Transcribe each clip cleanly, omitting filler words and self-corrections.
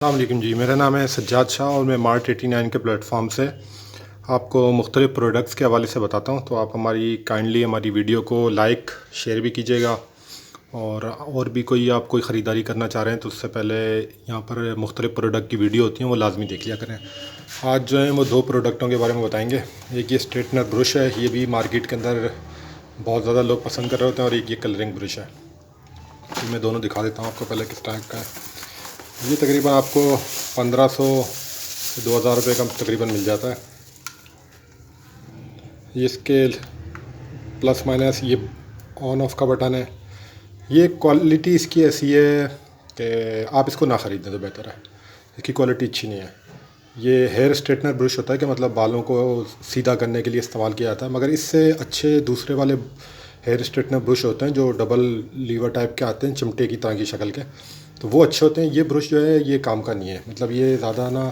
अस्सलाम वालेकुम जी, मेरा नाम है सज्जाद शाह और मैं मार्ट 89 के प्लेटफॉर्म से आपको मुख्तलिफ़ प्रोडक्ट्स के हवाले से बताता हूँ। तो आप काइंडली हमारी वीडियो को लाइक शेयर भी कीजिएगा और भी कोई ख़रीदारी करना चाह रहे हैं तो उससे पहले यहाँ पर मुख्तलिफ़ प्रोडक्ट की वीडियो होती हैं, वो लाजमी देख लिया करें। आज जो है वो दो प्रोडक्टों के बारे में बताएंगे। एक ये स्ट्रेटनर ब्रश है, ये भी मार्केट के अंदर बहुत ज़्यादा लोग पसंद कर रहे होते हैं, और एक ये कलरिंग ब्रश है। तो मैं दोनों दिखा देता हूँ आपको पहले किस टाइप का है। ये तकरीबन आपको 1500 से 2000 रुपये का तकरीबन मिल जाता है। ये इसके प्लस माइनस ये ऑन ऑफ का बटन है। ये क्वालिटी इसकी ऐसी है कि आप इसको ना ख़रीदें तो बेहतर है, इसकी क्वालिटी अच्छी नहीं है। ये हेयर स्ट्रेटनर ब्रश होता है कि मतलब बालों को सीधा करने के लिए इस्तेमाल किया जाता है, मगर इससे अच्छे दूसरे वाले हेयर स्ट्रेटनर ब्रश होते हैं जो डबल लीवर टाइप के आते हैं, चिमटे की तरह की शक्ल के, तो वो अच्छे होते हैं। ये ब्रश जो है ये काम का नहीं है, मतलब ये ज़्यादा ना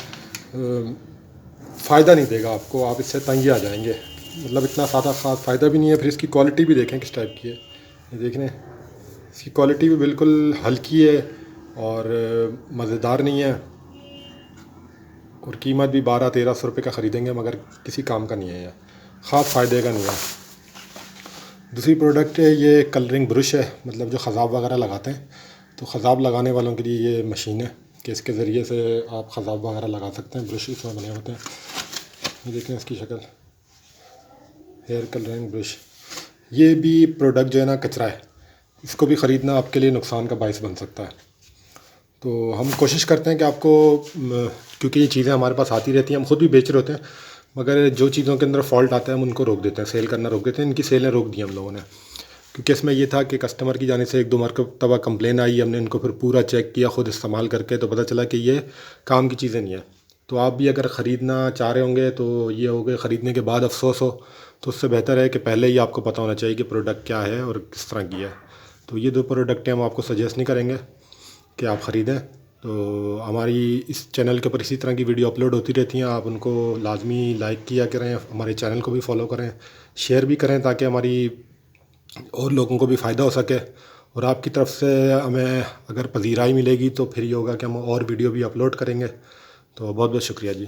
फ़ायदा नहीं देगा आपको, आप इससे तंग आ जाएंगे। मतलब इतना ज़्यादा ख़ास फ़ायदा भी नहीं है। फिर इसकी क्वालिटी भी देखें किस टाइप की है, ये देख रहे हैं, इसकी क्वालिटी भी बिल्कुल हल्की है और मज़ेदार नहीं है, और कीमत भी 1200-1300 रुपये का ख़रीदेंगे मगर किसी काम का नहीं है, यह ख़ास फ़ायदे का नहीं है। दूसरी प्रोडक्ट है ये कलरिंग ब्रश है, मतलब जो ख़ज़ाब वगैरह लगाते हैं, तो ख़ज़ाब लगाने वालों के लिए ये मशीन है कि इसके ज़रिए से आप ख़ज़ाब वगैरह लगा सकते हैं। ब्रश इसमें बने होते हैं, ये देखें इसकी शक्ल, हेयर कलरिंग ब्रश। ये भी प्रोडक्ट जो है ना कचरा है, इसको भी ख़रीदना आपके लिए नुकसान का बायस बन सकता है। तो हम कोशिश करते हैं कि आपको क्योंकि ये चीज़ें हमारे पास आती रहती हैं, हम ख़ुद भी बेच रहे होते हैं, मगर जो चीज़ों के अंदर फॉल्ट आता है हम उनको रोक देते हैं, सेल करना रोक देते हैं। इनकी सेलें रोक दी हम लोगों ने, क्योंकि इसमें ये था कि कस्टमर की जानिब से एक दो मरतबा कंप्लेन आई, हमने इनको फिर पूरा चेक किया ख़ुद इस्तेमाल करके, तो पता चला कि ये काम की चीज़ें नहीं है। तो आप भी अगर ख़रीदना चाह रहे होंगे तो ये हो गए, ख़रीदने के बाद अफसोस हो, तो उससे बेहतर है कि पहले ही आपको पता होना चाहिए कि प्रोडक्ट क्या है और किस तरह की है। तो ये दो प्रोडक्टें हम आपको सजेस्ट नहीं करेंगे कि आप ख़रीदें। तो हमारी इस चैनल के ऊपर इसी तरह की वीडियो अपलोड होती रहती हैं, आप उनको लाजमी लाइक किया करें, हमारे चैनल को भी फॉलो करें, शेयर भी करें, ताकि हमारी और लोगों को भी फ़ायदा हो सके। और आपकी तरफ से हमें अगर पजीराई मिलेगी तो फिर ये होगा कि हम और वीडियो भी अपलोड करेंगे। तो बहुत बहुत शुक्रिया जी।